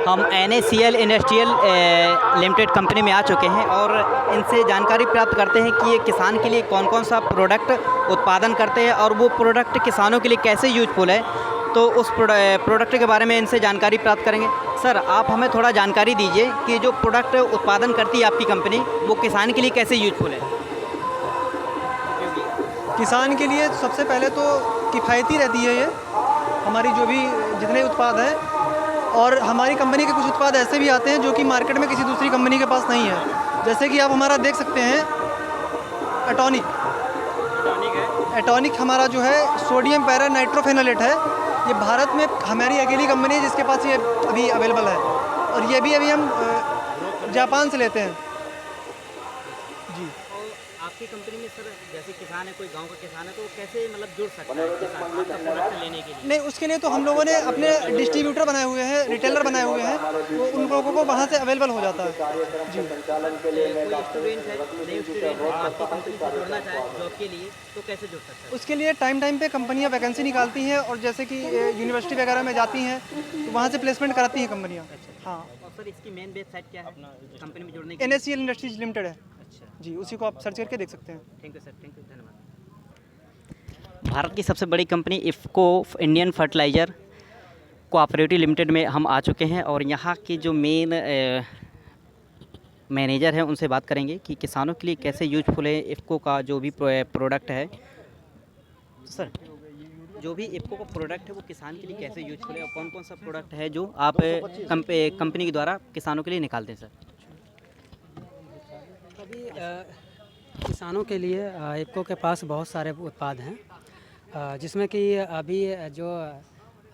हम NACL industrial limited company में आ चुके हैं और इनसे जानकारी प्राप्त करते हैं कि ये किसान के लिए कौन कौन सा प्रोडक्ट उत्पादन करते हैं और वो प्रोडक्ट किसानों के लिए कैसे यूजफुल है। तो उस प्रोडक्ट के बारे में इनसे जानकारी प्राप्त करेंगे। सर, आप हमें थोड़ा जानकारी दीजिए कि जो प्रोडक्ट उत्पादन करती है आपकी कंपनी, वो किसान के लिए कैसे यूजफुल है। किसान के लिए सबसे पहले तो किफ़ायती रहती है ये हमारी जो भी जितने उत्पाद हैं, और हमारी कंपनी के कुछ उत्पाद ऐसे भी आते हैं जो कि मार्केट में किसी दूसरी कंपनी के पास नहीं है। जैसे कि आप हमारा देख सकते हैं एटॉनिक हमारा जो है सोडियम पैरा नाइट्रोफेनोलेट है। ये भारत में हमारी अकेली कंपनी है जिसके पास ये अभी अवेलेबल है, और ये भी अभी हम जापान से लेते हैं जी। आपकी कंपनी में सर जैसे किसान है, कोई गांव का किसान है, तो कैसे मतलब जुड़ सकता है किसान आपका प्रोडक्ट लेने के लिए? नहीं, उसके लिए तो हम लोगों ने अपने डिस्ट्रीब्यूटर बनाए हुए हैं, रिटेलर बनाए हुए हैं, तो उन लोगों को वहाँ से अवेलेबल हो जाता है जी। कोई स्टूडेंट है, नए स्टूडेंट है, आपकी कंपनी से जुड़ना चाहे जॉब के लिए, तो कैसे जुड़ सकता है? उसके लिए टाइम पे कंपनियां वैकेंसी निकालती हैं, और जैसे कि यूनिवर्सिटी वगैरह में जाती हैं तो वहाँ से प्लेसमेंट कराती हैं कंपनियां। हाँ। और सर इसकी मेन वेबसाइट क्या है कंपनी में जुड़ने की? NACL इंडस्ट्रीज लिमिटेड है अच्छा जी, उसी को आप सर्च करके देख सकते हैं। Thank you sir, thank you, धन्यवाद। भारत की सबसे बड़ी company IFFCO Indian fertiliser cooperative limited में हम आ चुके हैं और यहाँ की जो मेन मैनेजर हैं उनसे बात करेंगे कि किसानों के लिए कैसे यूजफुल है इफ़को का जो भी प्रोडक्ट है। सर, जो भी इफ़को का प्रोडक्ट है वो किसान के लिए कैसे यूजफुल है और कौन कौन सा प्रोडक्ट है जो आप कंपनी के द्वारा किसानों के लिए निकालते हैं सर? अभी किसानों के लिए इफ़को के पास बहुत सारे उत्पाद हैं, जिसमें कि अभी जो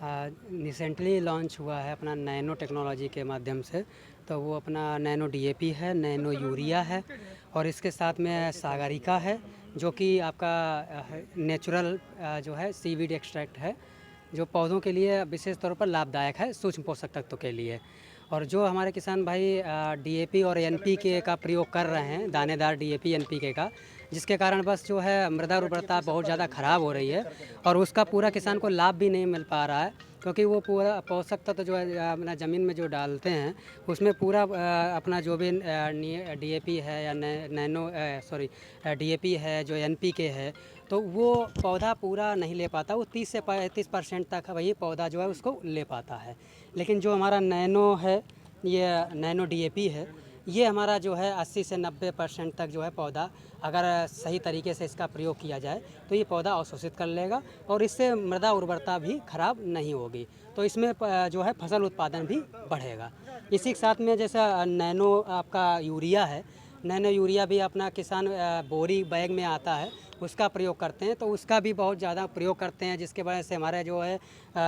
रिसेंटली लॉन्च हुआ है अपना नैनो टेक्नोलॉजी के माध्यम से, तो वो अपना नैनो DAP है, नैनो यूरिया है, और इसके साथ में सागरिका है जो कि आपका नेचुरल जो है सीवीड एक्सट्रैक्ट है, जो पौधों के लिए विशेष तौर पर लाभदायक है सूक्ष्म पोषक तत्व के लिए। और जो हमारे किसान भाई DAP और NPK का प्रयोग कर रहे हैं, दानेदार DAP NPK का, जिसके कारण बस जो है मृदा उर्वरता बहुत ज़्यादा ख़राब हो रही है और उसका पूरा किसान को लाभ भी नहीं मिल पा रहा है, क्योंकि वो पूरा पोषक तत्व जो है अपना ज़मीन में जो डालते हैं उसमें पूरा अपना जो भी DAP है या DAP है, जो NPK है, तो वो पौधा पूरा नहीं ले पाता। वो 30 से 35% तक वही पौधा जो है उसको ले पाता है। लेकिन जो हमारा नैनो है, ये नैनो DAP है, ये हमारा जो है 80 से 90% तक जो है पौधा, अगर सही तरीके से इसका प्रयोग किया जाए तो ये पौधा अवशोषित कर लेगा और इससे मृदा उर्वरता भी खराब नहीं होगी, तो इसमें जो है फसल उत्पादन भी बढ़ेगा। इसी के साथ में जैसा नैनो आपका यूरिया है, नैनो यूरिया भी अपना किसान बोरी बैग में आता है, उसका प्रयोग करते हैं, तो उसका भी बहुत ज़्यादा प्रयोग करते हैं, जिसके वजह से हमारे जो है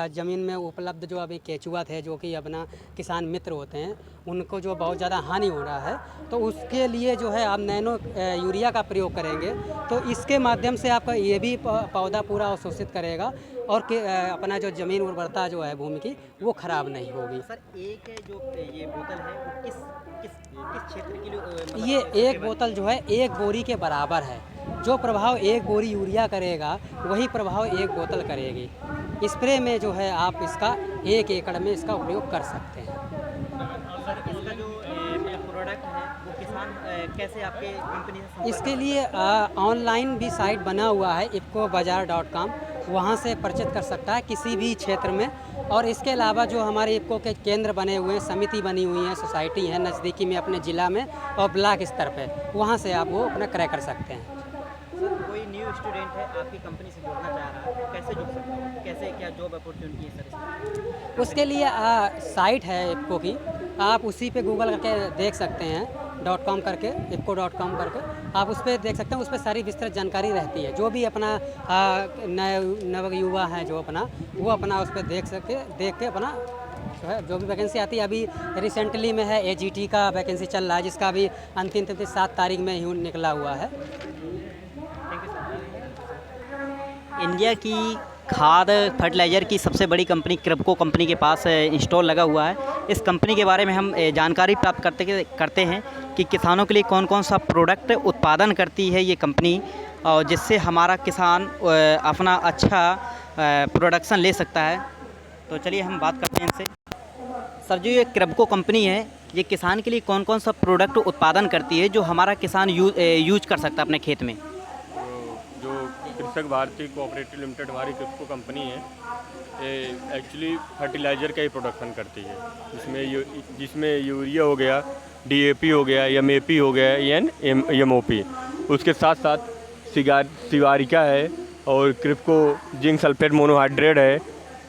ज़मीन में उपलब्ध जो अभी केचुआ थे, जो कि अपना किसान मित्र होते हैं, उनको जो बहुत ज़्यादा हानि हो रहा है, तो उसके लिए जो है आप नैनो यूरिया का प्रयोग करेंगे तो इसके माध्यम से आपका ये भी पौधा पूरा अवशोषित करेगा और अपना जो ज़मीन उर्वरता जो है भूमि की वो ख़राब नहीं होगी। सर, एक जो ये बोतल है वो किस किस किस क्षेत्र के लिए मतलब ये एक बोतल जो है एक बोरी के बराबर है। जो प्रभाव एक बोरी यूरिया करेगा वही प्रभाव एक बोतल करेगी। स्प्रे में जो है आप इसका 1 एकड़ में इसका उपयोग कर सकते हैं। सर, इसका जो प्रोडक्ट है वो किसान कैसे आपके कंपनी से संपर्क इसके लिए ऑनलाइन भी साइट बना हुआ है ifcobazaar.com, वहाँ से परचेज कर सकता है किसी भी क्षेत्र में। और इसके अलावा जो हमारे इफ़को के केंद्र बने हुए हैं, समिति बनी हुई है, सोसाइटी है नज़दीकी में अपने ज़िला में और ब्लॉक स्तर पे, वहाँ से आप वो अपना क्रय कर सकते हैं। सर, कोई न्यू स्टूडेंट है आपकी कंपनी से जुड़ना चाह रहा है, कैसे जुड़ सकता है, कैसे क्या जॉब अपॉर्चुनिटी है सर इसमें? उसके लिए साइट है इफ़को की, आप उसी पे गूगल करके देख सकते हैं, .com करके, ifco.com करके आप उस पर देख सकते हैं। उस पर सारी विस्तृत जानकारी रहती है। जो भी अपना नव युवा है जो अपना, वो अपना उस पर देख के अपना जो भी वैकेंसी आती है। अभी रिसेंटली में है AGT का वैकेंसी चल रहा है, जिसका भी अंतिम तिथि 7 तारीख में ही निकला हुआ है। इंडिया की खाद फर्टिलाइज़र की सबसे बड़ी कंपनी क्रिप्को कंपनी के पास इंस्टॉल लगा हुआ है। इस कंपनी के बारे में हम जानकारी प्राप्त करते हैं कि किसानों के लिए कौन कौन सा प्रोडक्ट उत्पादन करती है ये कंपनी, और जिससे हमारा किसान अपना अच्छा प्रोडक्शन ले सकता है। तो चलिए हम बात करते हैं इनसे। सर जो ये क्रेबको कंपनी है, ये किसान के लिए कौन कौन सा प्रोडक्ट उत्पादन करती है जो हमारा किसान यूज कर सकता है अपने खेत में? जो कृषक भारती कोऑपरेटिव लिमिटेड हमारी क्रेबको कंपनी है, ये एक्चुअली फर्टिलाइज़र का ही प्रोडक्शन करती है, जिसमें यूरिया हो गया, डीएपी हो गया, एमएपी हो गया, एमओपी, उसके साथ साथ सिगारिका है और क्रिप्को जिंक सल्फेट मोनोहाइड्रेट है,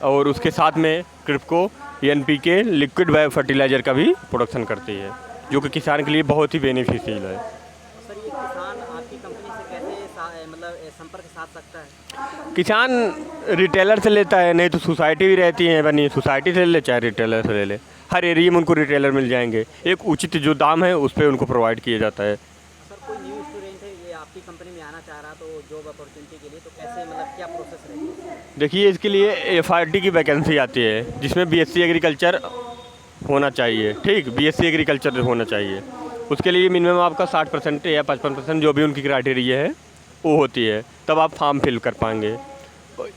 और उसके साथ में Kribhco NPK liquid bio fertiliser का भी प्रोडक्शन करती है, जो कि किसान के लिए बहुत ही बेनिफिशियल है। सर ये किसान आपकी कंपनी से कैसे मतलब संपर्क साध सकता है? किसान रिटेलर से लेता है, नहीं तो सोसाइटी भी रहती है बनी, सोसाइटी से ले चाहे रिटेलर से ले ले, हर एरिया में उनको रिटेलर मिल जाएंगे। एक उचित जो दाम है उस पर उनको प्रोवाइड किया जाता है। सर कोई न्यू स्टूडेंट है ये आपकी कंपनी में आना चाह रहा तो जॉब अपॉर्चुनिटी के लिए, तो कैसे मतलब क्या प्रोसेस रहेगी? देखिए, इसके लिए एफआरटी की वैकेंसी आती है, जिसमें बीएससी एग्रीकल्चर होना चाहिए, ठीक, बीएससी एग्रीकल्चर होना चाहिए। उसके लिए मिनिमम आपका 60% या 55% जो भी उनकी क्राइटेरिया है वो होती है, तब आप फॉर्म फिल कर पाएंगे।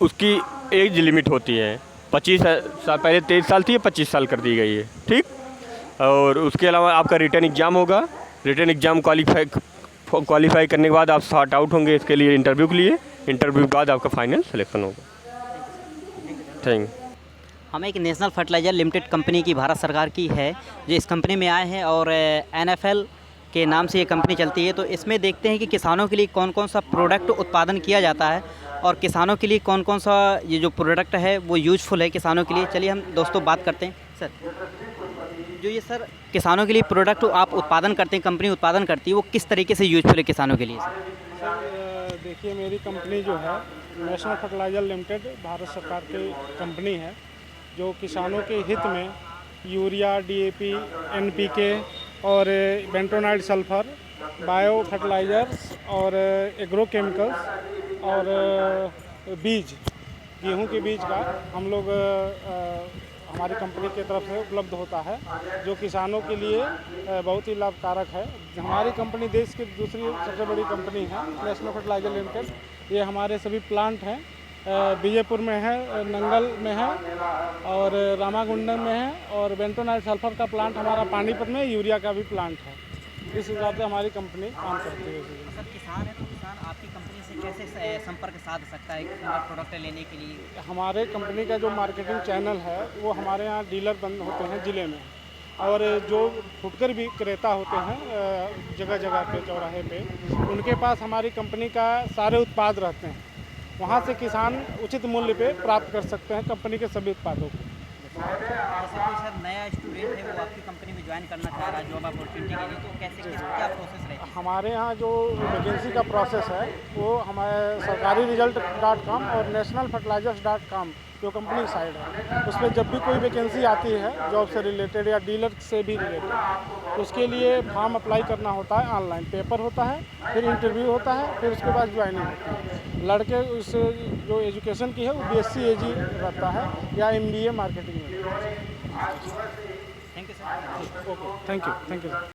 उसकी एज लिमिट होती है 25 साल, पहले 23 साल थी, 25 साल कर दी गई है, ठीक। और उसके अलावा आपका रिटर्न एग्ज़ाम होगा, रिटर्न एग्ज़ाम क्वालिफाई करने के बाद आप सॉर्ट आउट होंगे इसके लिए इंटरव्यू के लिए, इंटरव्यू के बाद आपका फाइनल सिलेक्शन होगा। थैंक। हम एक नेशनल फर्टिलाइज़र लिमिटेड कंपनी की भारत सरकार की है जो इस कंपनी में आए हैं, और NFL के नाम से ये कंपनी चलती है। तो इसमें देखते हैं कि किसानों के लिए कौन कौन सा प्रोडक्ट उत्पादन किया जाता है और किसानों के लिए कौन कौन सा ये जो प्रोडक्ट है वो यूजफुल है किसानों के लिए। चलिए हम दोस्तों बात करते हैं। सर जो ये सर किसानों के लिए प्रोडक्ट आप उत्पादन करते हैं, कंपनी उत्पादन करती है, वो किस तरीके से यूजफुल है किसानों के लिए? सर देखिए, मेरी कंपनी जो है नेशनल फर्टिलाइज़र लिमिटेड भारत सरकार की कंपनी है, जो किसानों के हित में यूरिया, डीएपी, एनपीके और बेंटोनाइट सल्फर, बायो फर्टिलाइज़र्स और एग्रो केमिकल्स और बीज, गेहूं के बीज का हम लोग हमारी कंपनी की तरफ से उपलब्ध होता है, जो किसानों के लिए बहुत ही लाभकारक है। हमारी कंपनी देश की दूसरी सबसे बड़ी कंपनी है नेशनल फर्टिलाइज़र लिमिटेड। ये हमारे सभी प्लांट हैं, विजयपुर में है, नंगल में है और रामागुंडम में है, और बेंटोनाइट सल्फर का प्लांट हमारा पानीपत में, यूरिया का भी प्लांट है। इस हिसाब से हमारी कंपनी काम करती है। सर किसान है तो किसान आपकी कंपनी से कैसे संपर्क साध सकता है प्रोडक्ट लेने के लिए? हमारे कंपनी का जो मार्केटिंग चैनल है वो हमारे यहाँ डीलर बंद होते हैं ज़िले में, और जो फुटकर भी क्रेता होते हैं जगह जगह पे, चौराहे पे, उनके पास हमारी कंपनी का सारे उत्पाद रहते हैं। वहाँ से किसान उचित मूल्य पे प्राप्त कर सकते हैं कंपनी के सभी उत्पादों को। जैसे कोई सर नया स्टूडेंट है वो आपकी कंपनी में ज्वाइन करना चाह रहा है जॉब अपॉर्चुनिटी के लिए, तो कैसे क्या प्रोसेस रहेगा? हमारे यहाँ जो वैकेंसी का प्रोसेस है वो हमारे सरकारी रिजल्ट.com और नेशनल फर्टिलाइजर्स.com जो कंपनी साइड है, उस पर जब भी कोई वैकेंसी आती है जॉब से रिलेटेड या डीलर से भी रिलेटेड, तो उसके लिए फॉर्म अप्लाई करना होता है, ऑनलाइन पेपर होता है, फिर इंटरव्यू होता है, फिर उसके बाद ज्वाइनिंग होती है। लड़के उस जो एजुकेशन की है वो BSc AG रहता है या MBA मार्केटिंग में। Thank you sir. Okay, thank you sir.